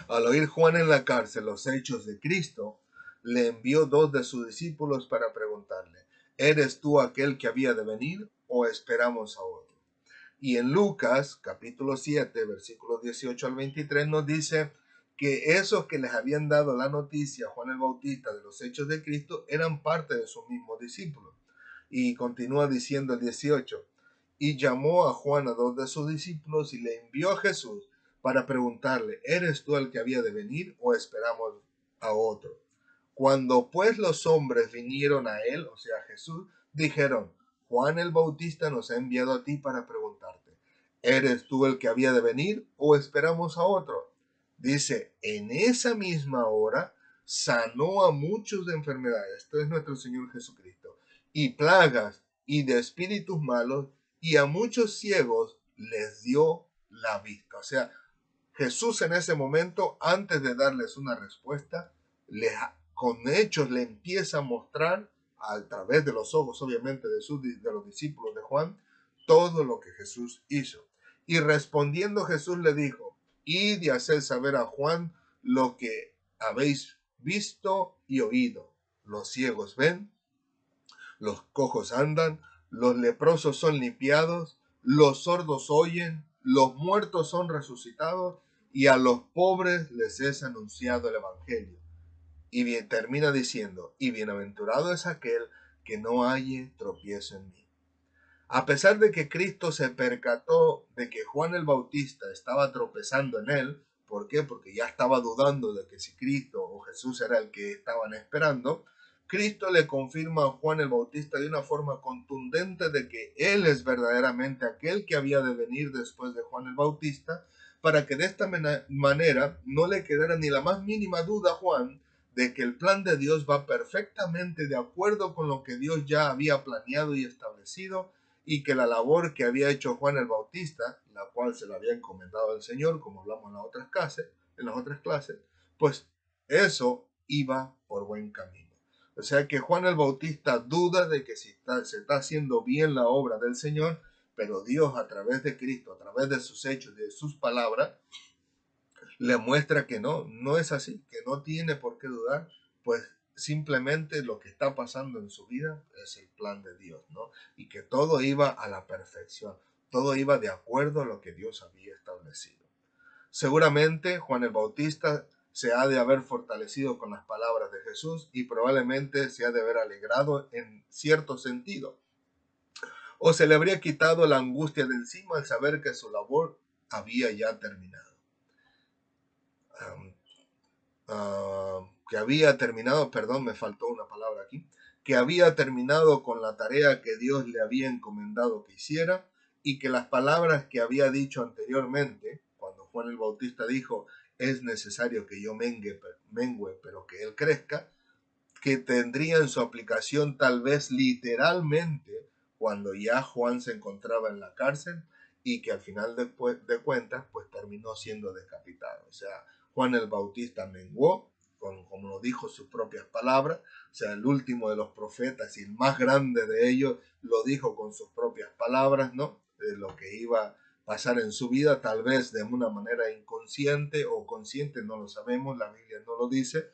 al oír Juan en la cárcel los hechos de Cristo, le envió dos de sus discípulos para preguntarle, ¿eres tú aquel que había de venir o esperamos a otro? Y en Lucas, capítulo 7, versículos 18 al 23, nos dice que esos que les habían dado la noticia a Juan el Bautista de los hechos de Cristo eran parte de sus mismos discípulos. Y continúa diciendo el 18, y llamó a Juan a dos de sus discípulos y le envió a Jesús para preguntarle, ¿eres tú el que había de venir o esperamos a otro? Cuando pues los hombres vinieron a él, o sea, a Jesús, dijeron, Juan el Bautista nos ha enviado a ti para preguntarte, ¿eres tú el que había de venir o esperamos a otro? Dice, en esa misma hora sanó a muchos de enfermedades, esto es nuestro Señor Jesucristo, y plagas y de espíritus malos, y a muchos ciegos les dio la vista. O sea, Jesús en ese momento, antes de darles una respuesta, con hechos le empieza a mostrar, a través de los ojos obviamente de los discípulos de Juan, todo lo que Jesús hizo. Y respondiendo Jesús le dijo, id y haced saber a Juan lo que habéis visto y oído. Los ciegos ven, los cojos andan, los leprosos son limpiados, los sordos oyen, los muertos son resucitados y a los pobres les es anunciado el Evangelio. Y bien, termina diciendo, y bienaventurado es aquel que no halle tropiezo en mí. A pesar de que Cristo se percató de que Juan el Bautista estaba tropezando en él, ¿por qué? Porque ya estaba dudando de que si Cristo o Jesús era el que estaban esperando, Cristo le confirma a Juan el Bautista de una forma contundente de que él es verdaderamente aquel que había de venir después de Juan el Bautista, para que de esta manera no le quedara ni la más mínima duda a Juan de que el plan de Dios va perfectamente de acuerdo con lo que Dios ya había planeado y establecido, y que la labor que había hecho Juan el Bautista, la cual se la había encomendado al Señor, como hablamos en las otras clases, pues eso iba por buen camino. O sea que Juan el Bautista duda de que se está haciendo bien la obra del Señor, pero Dios a través de Cristo, a través de sus hechos, de sus palabras, le muestra que no es así, que no tiene por qué dudar, pues simplemente lo que está pasando en su vida es el plan de Dios, ¿no? Y que todo iba a la perfección, todo iba de acuerdo a lo que Dios había establecido. Seguramente Juan el Bautista se ha de haber fortalecido con las palabras de Jesús y probablemente se ha de haber alegrado en cierto sentido. O se le habría quitado la angustia de encima al saber que su labor había ya terminado. Que había terminado, perdón, me faltó una palabra aquí, que había terminado con la tarea que Dios le había encomendado que hiciera, y que las palabras que había dicho anteriormente, cuando Juan el Bautista dijo, es necesario que yo mengue, pero que él crezca, que tendrían su aplicación tal vez literalmente cuando ya Juan se encontraba en la cárcel y que al final de cuentas pues terminó siendo decapitado. O sea, Juan el Bautista menguó, como lo dijo sus propias palabras, o sea, el último de los profetas y el más grande de ellos lo dijo con sus propias palabras, ¿no? De lo que iba a pasar en su vida, tal vez de una manera inconsciente o consciente, no lo sabemos, la Biblia no lo dice,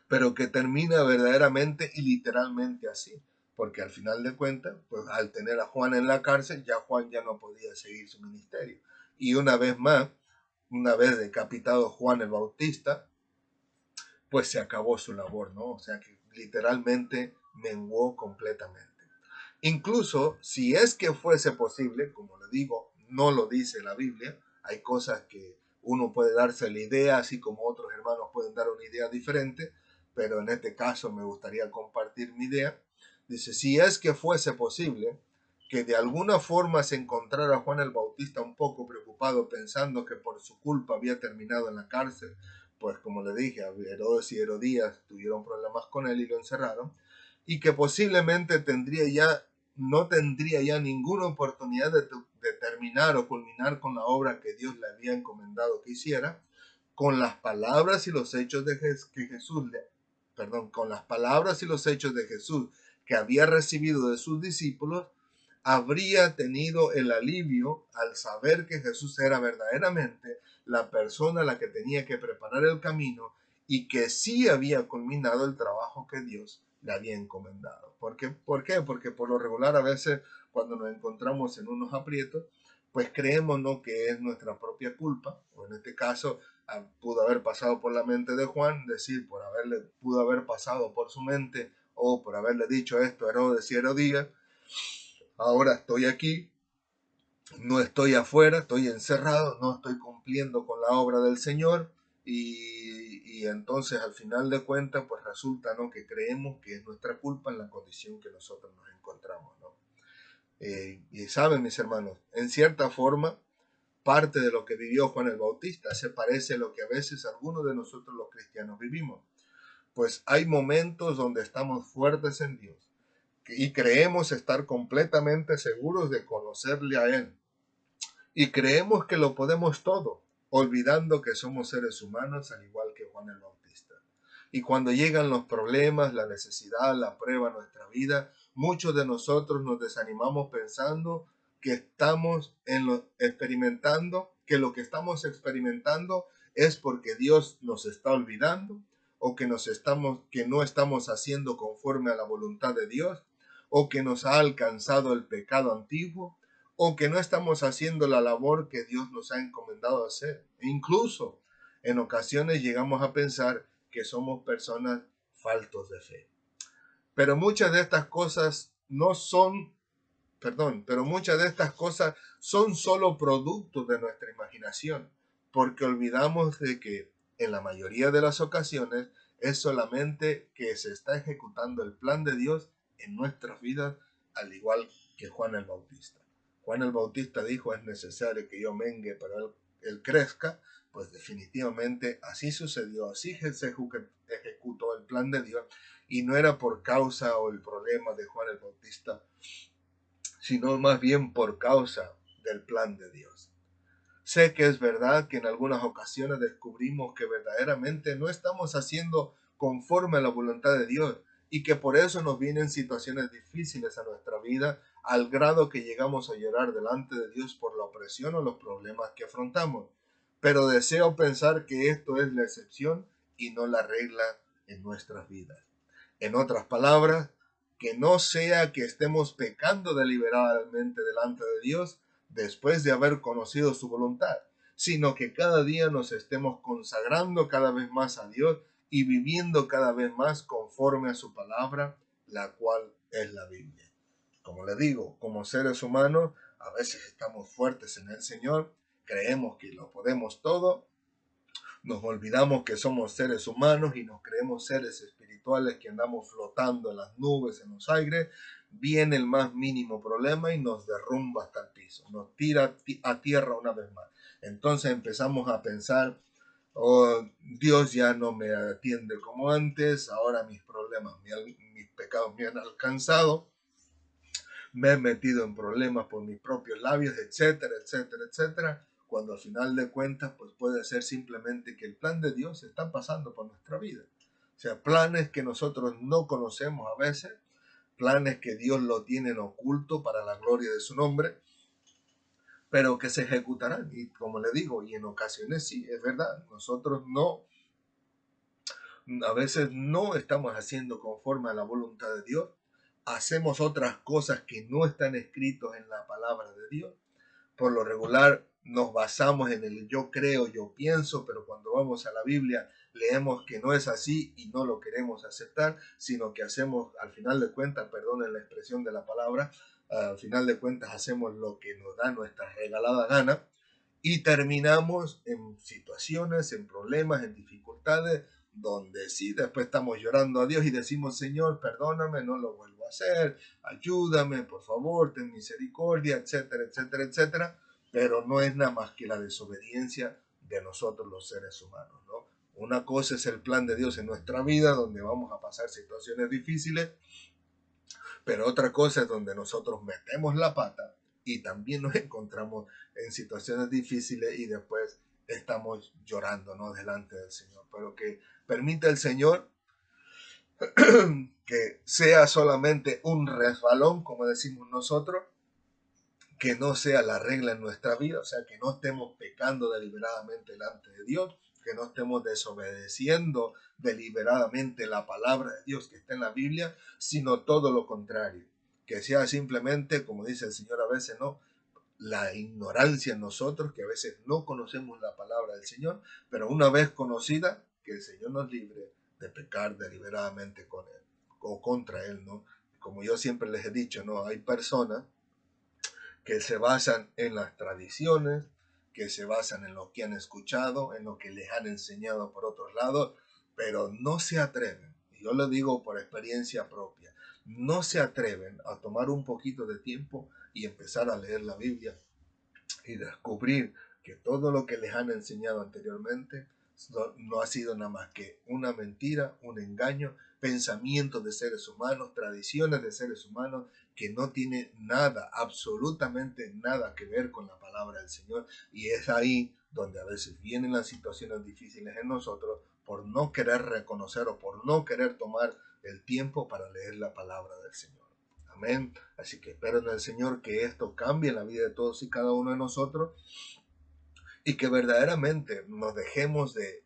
pero que termina verdaderamente y literalmente así, porque al final de cuentas, pues al tener a Juan en la cárcel, ya Juan ya no podía seguir su ministerio. Y una vez más, una vez decapitado Juan el Bautista, pues se acabó su labor, ¿no? O sea que literalmente menguó completamente. Incluso si es que fuese posible, como le digo, no lo dice la Biblia, hay cosas que uno puede darse la idea, así como otros hermanos pueden dar una idea diferente, pero en este caso me gustaría compartir mi idea. Dice, si es que fuese posible que de alguna forma se encontrara Juan el Bautista un poco preocupado pensando que por su culpa había terminado en la cárcel, pues como le dije, Herodes y Herodías tuvieron problemas con él y lo encerraron, y que posiblemente no tendría ya ninguna oportunidad de terminar o culminar con la obra que Dios le había encomendado que hiciera, con las palabras y los hechos de con las palabras y los hechos de Jesús que había recibido de sus discípulos, habría tenido el alivio al saber que Jesús era verdaderamente la persona a la que tenía que preparar el camino y que sí había culminado el trabajo que Dios le había encomendado. ¿Por qué? Porque por lo regular a veces cuando nos encontramos en unos aprietos, pues creemos ¿no? que es nuestra propia culpa, o en este caso pudo haber pasado por la mente de Juan, decir, pudo haber pasado por su mente, o por haberle dicho esto a Herodes y Herodías, ahora estoy aquí, no estoy afuera, estoy encerrado, no estoy cumpliendo con la obra del Señor y entonces al final de cuentas pues resulta ¿no? que creemos que es nuestra culpa en la condición que nosotros nos encontramos. ¿No? Y saben mis hermanos, en cierta forma parte de lo que vivió Juan el Bautista se parece a lo que a veces algunos de nosotros los cristianos vivimos. Pues hay momentos donde estamos fuertes en Dios y creemos estar completamente seguros de conocerle a Él y creemos que lo podemos todo, olvidando que somos seres humanos al igual que Juan el Bautista. Y cuando llegan los problemas, la necesidad, la prueba a nuestra vida, muchos de nosotros nos desanimamos pensando que estamos experimentando, que lo que estamos experimentando es porque Dios nos está olvidando o que no estamos haciendo conforme a la voluntad de Dios o que nos ha alcanzado el pecado antiguo o que no estamos haciendo la labor que Dios nos ha encomendado hacer. E incluso en ocasiones llegamos a pensar que somos personas faltos de fe. Pero muchas de estas cosas no son, pero muchas de estas cosas son solo productos de nuestra imaginación, porque olvidamos de que en la mayoría de las ocasiones es solamente que se está ejecutando el plan de Dios en nuestras vidas, al igual que Juan el Bautista. Juan el Bautista dijo, es necesario que yo mengue, pero él crezca. Pues definitivamente así sucedió, así se ejecutó el plan de Dios, y no era por causa o el problema de Juan el Bautista, sino más bien por causa del plan de Dios. Sé que es verdad que en algunas ocasiones descubrimos que verdaderamente no estamos haciendo conforme a la voluntad de Dios y que por eso nos vienen situaciones difíciles a nuestra vida al grado que llegamos a llorar delante de Dios por la opresión o los problemas que afrontamos. Pero deseo pensar que esto es la excepción y no la regla en nuestras vidas. En otras palabras, que no sea que estemos pecando deliberadamente delante de Dios después de haber conocido su voluntad, sino que cada día nos estemos consagrando cada vez más a Dios y viviendo cada vez más conforme a su palabra, la cual es la Biblia. Como le digo, como seres humanos, a veces estamos fuertes en el Señor, creemos que lo podemos todo, nos olvidamos que somos seres humanos y nos creemos seres espirituales que andamos flotando en las nubes, en los aires. Viene el más mínimo problema y nos derrumba hasta el piso, nos tira a tierra una vez más. Entonces empezamos a pensar, oh, Dios ya no me atiende como antes, ahora mis problemas, mis pecados me han alcanzado, me he metido en problemas por mis propios labios, etcétera, etcétera, etcétera, cuando al final de cuentas pues puede ser simplemente que el plan de Dios está pasando por nuestra vida. O sea, planes que nosotros no conocemos a veces, planes que Dios lo tiene en oculto para la gloria de su nombre, pero que se ejecutarán. Y como le digo, y en ocasiones sí, es verdad, nosotros no, a veces no estamos haciendo conforme a la voluntad de Dios, hacemos otras cosas que no están escritas en la palabra de Dios. Por lo regular nos basamos en el yo creo, yo pienso, pero cuando vamos a la Biblia leemos que no es así y no lo queremos aceptar, sino que hacemos, al final de cuentas, perdonen la expresión de la palabra, al final de cuentas hacemos lo que nos da nuestra regalada gana y terminamos en situaciones, en problemas, en dificultades, donde sí, después estamos llorando a Dios y decimos, Señor, perdóname, no lo vuelvo a hacer, ayúdame, por favor, ten misericordia, etcétera, etcétera, etcétera, pero no es nada más que la desobediencia de nosotros los seres humanos, ¿no? Una cosa es el plan de Dios en nuestra vida, donde vamos a pasar situaciones difíciles, pero otra cosa es donde nosotros metemos la pata y también nos encontramos en situaciones difíciles y después estamos llorando, ¿no?, delante del Señor. Pero que permita el Señor que sea solamente un resbalón, como decimos nosotros, que no sea la regla en nuestra vida, o sea, que no estemos pecando deliberadamente delante de Dios, que no estemos desobedeciendo deliberadamente la palabra de Dios que está en la Biblia, sino todo lo contrario, que sea simplemente, como dice el Señor a veces, ¿no?, la ignorancia en nosotros, que a veces no conocemos la palabra del Señor, pero una vez conocida, que el Señor nos libre de pecar deliberadamente con Él o contra Él, ¿no? Como yo siempre les he dicho, ¿no?, hay personas que se basan en las tradiciones, que se basan en lo que han escuchado, en lo que les han enseñado por otros lados, pero no se atreven, y yo lo digo por experiencia propia, no se atreven a tomar un poquito de tiempo y empezar a leer la Biblia y descubrir que todo lo que les han enseñado anteriormente no ha sido nada más que una mentira, un engaño, pensamientos de seres humanos, tradiciones de seres humanos, que no tiene nada, absolutamente nada que ver con la palabra del Señor. Y es ahí donde a veces vienen las situaciones difíciles en nosotros por no querer reconocer o por no querer tomar el tiempo para leer la palabra del Señor. Amén. Así que espero en el Señor que esto cambie la vida de todos y cada uno de nosotros y que verdaderamente nos dejemos de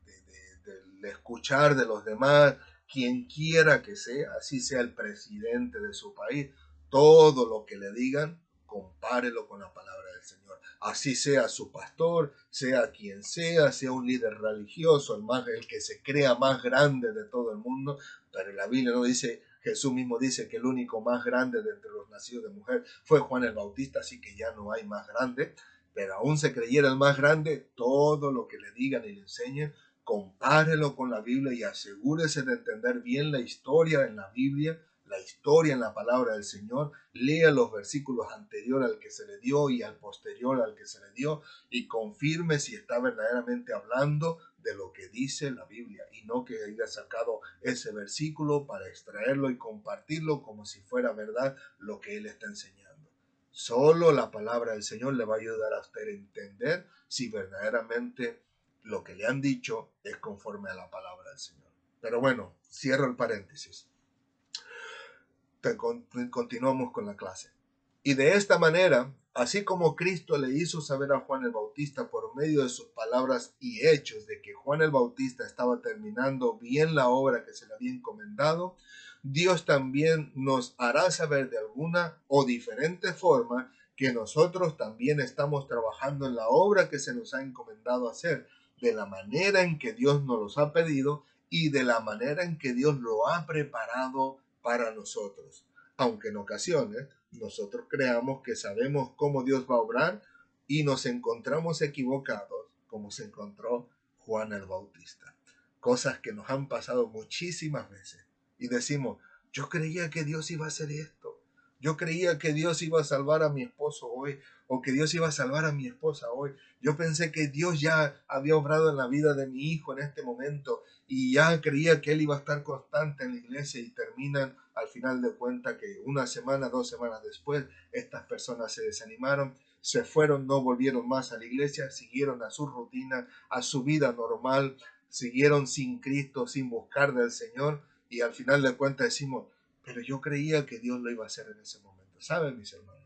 escuchar de los demás, quien quiera que sea, así sea el presidente de su país, todo lo que le digan, compárelo con la palabra del Señor. Así sea su pastor, sea quien sea un líder religioso, el que se crea más grande de todo el mundo, pero la Biblia no dice, Jesús mismo dice que el único más grande de entre los nacidos de mujer fue Juan el Bautista, así que ya no hay más grande. Pero aún se creyera el más grande, todo lo que le digan y le enseñen, compárelo con la Biblia y asegúrese de entender bien la historia en la Biblia, la historia en la palabra del Señor. Lea los versículos anteriores al que se le dio y al posterior al que se le dio y confirme si está verdaderamente hablando de lo que dice la Biblia y no que haya sacado ese versículo para extraerlo y compartirlo como si fuera verdad lo que él está enseñando. Solo la palabra del Señor le va a ayudar a usted a entender si verdaderamente lo que le han dicho es conforme a la palabra del Señor. Pero bueno, cierro el paréntesis. Continuamos con la clase. Y de esta manera, así como Cristo le hizo saber a Juan el Bautista por medio de sus palabras y hechos de que Juan el Bautista estaba terminando bien la obra que se le había encomendado, Dios también nos hará saber de alguna o diferente forma que nosotros también estamos trabajando en la obra que se nos ha encomendado hacer, de la manera en que Dios nos los ha pedido y de la manera en que Dios lo ha preparado para nosotros. Aunque en ocasiones nosotros creamos que sabemos cómo Dios va a obrar y nos encontramos equivocados, como se encontró Juan el Bautista. Cosas que nos han pasado muchísimas veces. Y decimos, yo creía que Dios iba a hacer esto. Yo creía que Dios iba a salvar a mi esposo hoy, o que Dios iba a salvar a mi esposa hoy. Yo pensé que Dios ya había obrado en la vida de mi hijo en este momento y ya creía que él iba a estar constante en la iglesia y terminan al final de cuentas que una semana, 2 semanas después, estas personas se desanimaron, se fueron, no volvieron más a la iglesia, siguieron a su rutina, a su vida normal, siguieron sin Cristo, sin buscar del Señor y al final de cuentas decimos, pero yo creía que Dios lo iba a hacer en ese momento. ¿Saben, mis hermanos?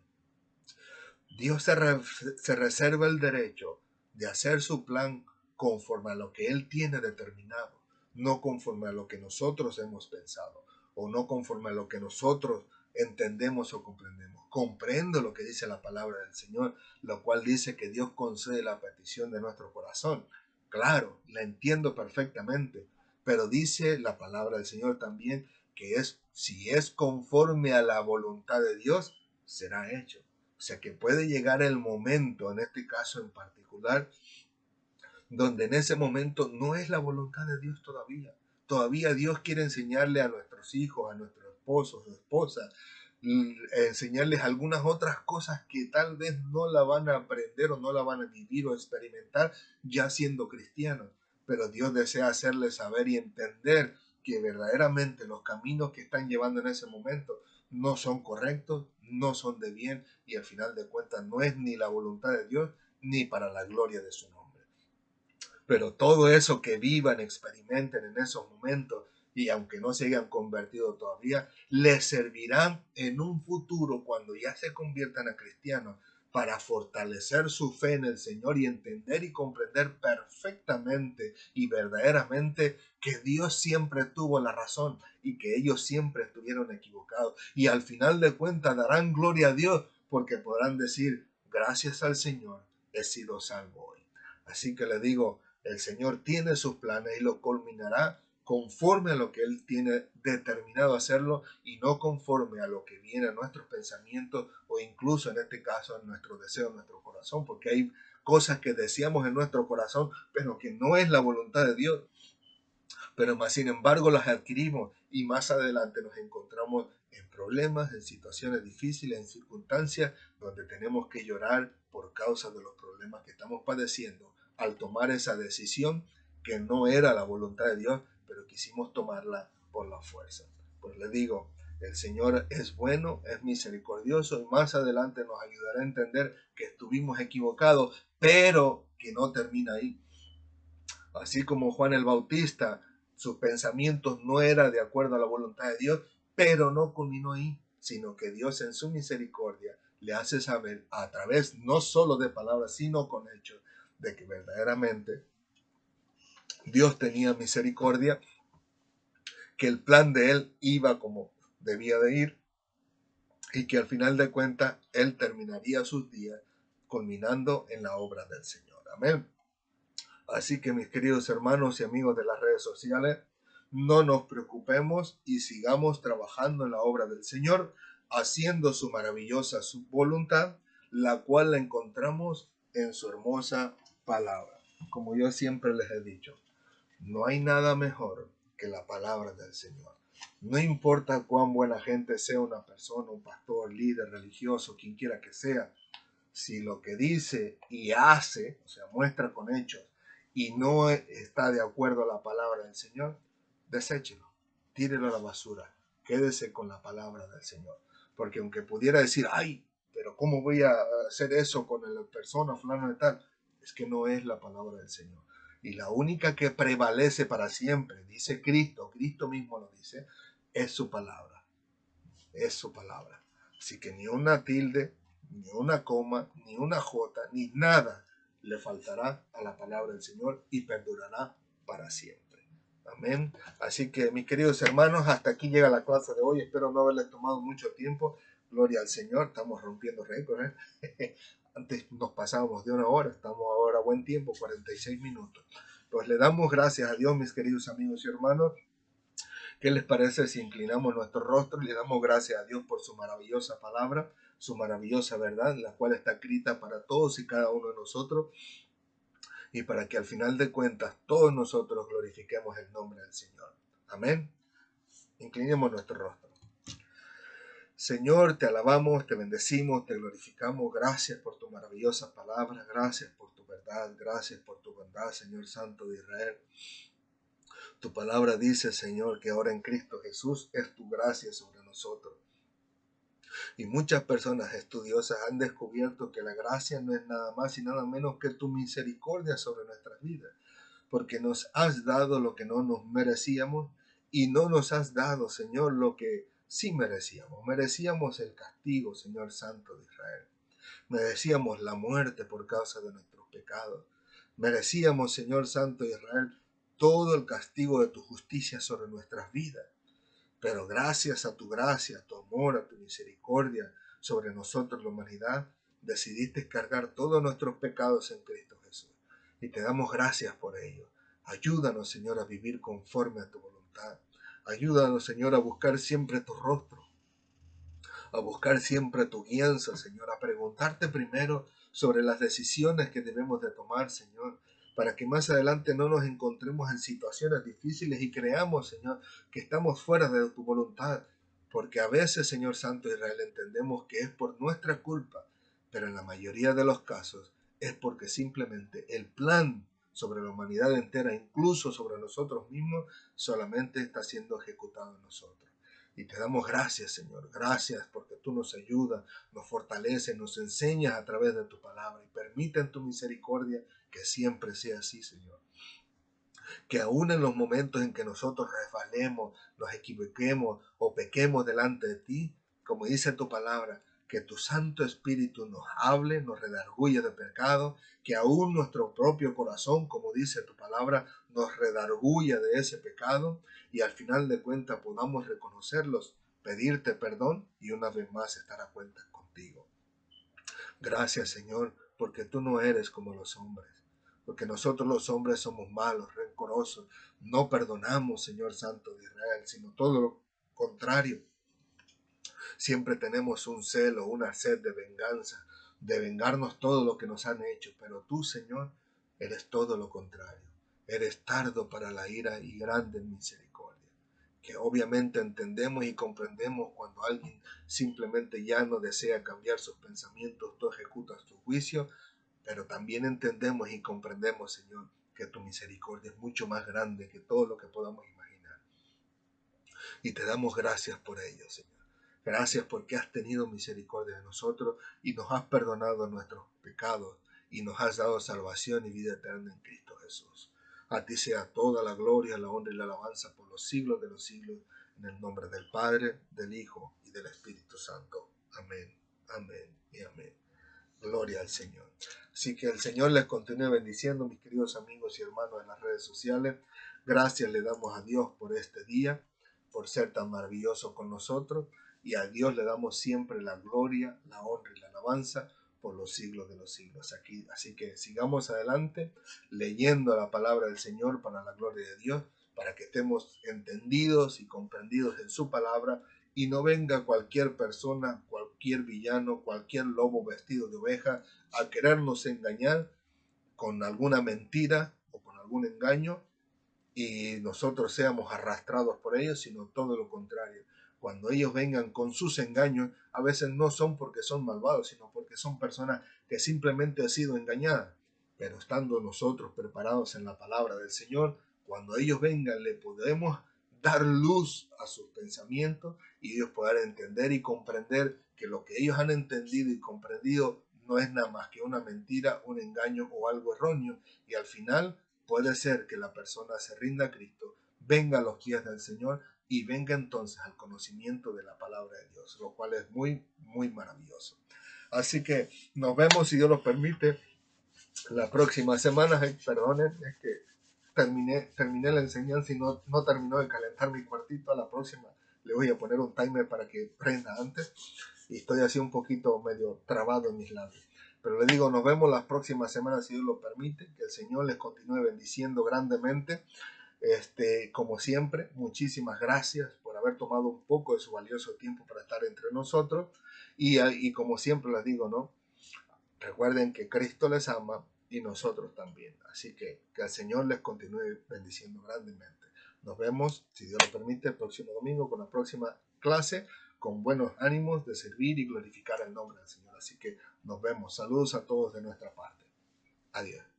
Dios se reserva el derecho de hacer su plan conforme a lo que Él tiene determinado, no conforme a lo que nosotros hemos pensado o no conforme a lo que nosotros entendemos o comprendemos. Comprendo lo que dice la palabra del Señor, lo cual dice que Dios concede la petición de nuestro corazón. Claro, la entiendo perfectamente, pero dice la palabra del Señor también que si es conforme a la voluntad de Dios, será hecho. O sea que puede llegar el momento, en este caso en particular, donde en ese momento no es la voluntad de Dios todavía. Todavía Dios quiere enseñarle a nuestros hijos, a nuestros esposos, esposas, enseñarles algunas otras cosas que tal vez no la van a aprender o no la van a vivir o experimentar ya siendo cristianos. Pero Dios desea hacerles saber y entender que verdaderamente los caminos que están llevando en ese momento no son correctos, no son de bien y al final de cuentas no es ni la voluntad de Dios ni para la gloria de su nombre. Pero todo eso que vivan, experimenten en esos momentos y aunque no se hayan convertido todavía, les servirán en un futuro cuando ya se conviertan a cristianos para fortalecer su fe en el Señor y entender y comprender perfectamente y verdaderamente que Dios siempre tuvo la razón y que ellos siempre estuvieron equivocados. Y al final de cuentas darán gloria a Dios porque podrán decir, gracias al Señor he sido salvo hoy. Así que le digo, el Señor tiene sus planes y lo culminará conforme a lo que Él tiene determinado hacerlo y no conforme a lo que viene a nuestros pensamientos o incluso en este caso en nuestro deseo, en nuestro corazón, porque hay cosas que deseamos en nuestro corazón, pero que no es la voluntad de Dios. Pero más sin embargo las adquirimos y más adelante nos encontramos en problemas, en situaciones difíciles, en circunstancias donde tenemos que llorar por causa de los problemas que estamos padeciendo al tomar esa decisión que no era la voluntad de Dios, pero quisimos tomarla por la fuerza. Pues le digo, el Señor es bueno, es misericordioso y más adelante nos ayudará a entender que estuvimos equivocados, pero que no termina ahí. Así como Juan el Bautista, sus pensamientos no eran de acuerdo a la voluntad de Dios, pero no culminó ahí, sino que Dios en su misericordia le hace saber a través no solo de palabras, sino con hechos, de que verdaderamente Dios tenía misericordia, que el plan de él iba como debía de ir y que al final de cuentas él terminaría sus días culminando en la obra del Señor. Amén. Así que mis queridos hermanos y amigos de las redes sociales, no nos preocupemos y sigamos trabajando en la obra del Señor, haciendo su maravillosa su voluntad, la cual la encontramos en su hermosa palabra. Como yo siempre les he dicho, no hay nada mejor que la palabra del Señor. No importa cuán buena gente sea una persona, un pastor, líder religioso, quien quiera que sea, si lo que dice y hace, o sea, muestra con hechos, y no está de acuerdo a la palabra del Señor, deséchelo, tírelo a la basura, quédese con la palabra del Señor. Porque aunque pudiera decir, ay, pero ¿cómo voy a hacer eso con la persona fulano de tal? Es que no es la palabra del Señor. Y la única que prevalece para siempre, dice Cristo, Cristo mismo lo dice, es su palabra, es su palabra. Así que ni una tilde, ni una coma, ni una jota, ni nada le faltará a la palabra del Señor y perdurará para siempre. Amén. Así que mis queridos hermanos, hasta aquí llega la clase de hoy. Espero no haberles tomado mucho tiempo. Gloria al Señor. Estamos rompiendo récords. Antes nos pasábamos de 1 hora. Estamos ahora a buen tiempo, 46 minutos. Pues le damos gracias a Dios, mis queridos amigos y hermanos. ¿Qué les parece si inclinamos nuestro rostro y le damos gracias a Dios por su maravillosa palabra, su maravillosa verdad, la cual está escrita para todos y cada uno de nosotros, y para que al final de cuentas todos nosotros glorifiquemos el nombre del Señor? Amén. Inclinemos nuestro rostro. Señor, te alabamos, te bendecimos, te glorificamos. Gracias por tu maravillosa palabra, gracias por tu verdad, gracias por tu bondad, Señor Santo de Israel. Tu palabra dice, Señor, que ahora en Cristo Jesús es tu gracia sobre nosotros. Y muchas personas estudiosas han descubierto que la gracia no es nada más y nada menos que tu misericordia sobre nuestras vidas, porque nos has dado lo que no nos merecíamos y no nos has dado, Señor, lo que sí merecíamos. Merecíamos el castigo, Señor Santo de Israel. Merecíamos la muerte por causa de nuestros pecados. Merecíamos, Señor Santo de Israel, todo el castigo de tu justicia sobre nuestras vidas. Pero gracias a tu gracia, a tu amor, a tu misericordia sobre nosotros, la humanidad, decidiste cargar todos nuestros pecados en Cristo Jesús. Y te damos gracias por ello. Ayúdanos, Señor, a vivir conforme a tu voluntad. Ayúdanos, Señor, a buscar siempre tu rostro, a buscar siempre tu guianza, Señor, a preguntarte primero sobre las decisiones que debemos de tomar, Señor, para que más adelante no nos encontremos en situaciones difíciles y creamos, Señor, que estamos fuera de tu voluntad, porque a veces, Señor Santo de Israel, entendemos que es por nuestra culpa, pero en la mayoría de los casos es porque simplemente el plan sobre la humanidad entera, incluso sobre nosotros mismos, solamente está siendo ejecutado en nosotros. Y te damos gracias, Señor. Gracias porque tú nos ayudas, nos fortaleces, nos enseñas a través de tu palabra. Y permite en tu misericordia que siempre sea así, Señor. Que aún en los momentos en que nosotros resbalemos, nos equivoquemos o pequemos delante de ti, como dice tu palabra, que tu Santo Espíritu nos hable, nos redarguya de pecado, que aún nuestro propio corazón, como dice tu palabra, nos redarguya de ese pecado y al final de cuentas podamos reconocerlos, pedirte perdón y una vez más estar a cuentas contigo. Gracias, Señor, porque tú no eres como los hombres, porque nosotros los hombres somos malos, rencorosos, no perdonamos, Señor Santo de Israel, sino todo lo contrario. Siempre tenemos un celo, una sed de venganza, de vengarnos todo lo que nos han hecho, pero tú, Señor, eres todo lo contrario. Eres tardo para la ira y grande en misericordia, que obviamente entendemos y comprendemos cuando alguien simplemente ya no desea cambiar sus pensamientos, tú ejecutas tu juicio, pero también entendemos y comprendemos, Señor, que tu misericordia es mucho más grande que todo lo que podamos imaginar. Y te damos gracias por ello, Señor. Gracias porque has tenido misericordia de nosotros y nos has perdonado nuestros pecados y nos has dado salvación y vida eterna en Cristo Jesús. A ti sea toda la gloria, la honra y la alabanza por los siglos de los siglos, en el nombre del Padre, del Hijo y del Espíritu Santo. Amén, amén y amén. Gloria al Señor. Así que el Señor les continúe bendiciendo, mis queridos amigos y hermanos en las redes sociales. Gracias le damos a Dios por este día, por ser tan maravilloso con nosotros. Y a Dios le damos siempre la gloria, la honra y la alabanza por los siglos de los siglos. Así que sigamos adelante leyendo la palabra del Señor para la gloria de Dios, para que estemos entendidos y comprendidos en su palabra y no venga cualquier persona, cualquier villano, cualquier lobo vestido de oveja a querernos engañar con alguna mentira o con algún engaño y nosotros seamos arrastrados por ellos, sino todo lo contrario. Cuando ellos vengan con sus engaños, a veces no son porque son malvados, sino porque son personas que simplemente han sido engañadas. Pero estando nosotros preparados en la palabra del Señor, cuando ellos vengan, le podemos dar luz a sus pensamientos y ellos puedan entender y comprender que lo que ellos han entendido y comprendido no es nada más que una mentira, un engaño o algo erróneo. Y al final puede ser que la persona se rinda a Cristo, venga a los pies del Señor y venga entonces al conocimiento de la palabra de Dios, lo cual es muy, muy maravilloso. Así que nos vemos, si Dios lo permite, la próxima semana. Perdonen, es que terminé la enseñanza y no terminó de calentar mi cuartito. A la próxima le voy a poner un timer para que prenda antes. Y estoy así un poquito medio trabado en mis labios. Pero le digo, nos vemos las próximas semanas si Dios lo permite. Que el Señor les continúe bendiciendo grandemente. Como siempre, muchísimas gracias por haber tomado un poco de su valioso tiempo para estar entre nosotros. Y como siempre les digo, ¿no? Recuerden que Cristo les ama y nosotros también. Así que el Señor les continúe bendiciendo grandemente. Nos vemos, si Dios lo permite, el próximo domingo con la próxima clase, con buenos ánimos de servir y glorificar el nombre del Señor. Así que nos vemos. Saludos a todos de nuestra parte. Adiós.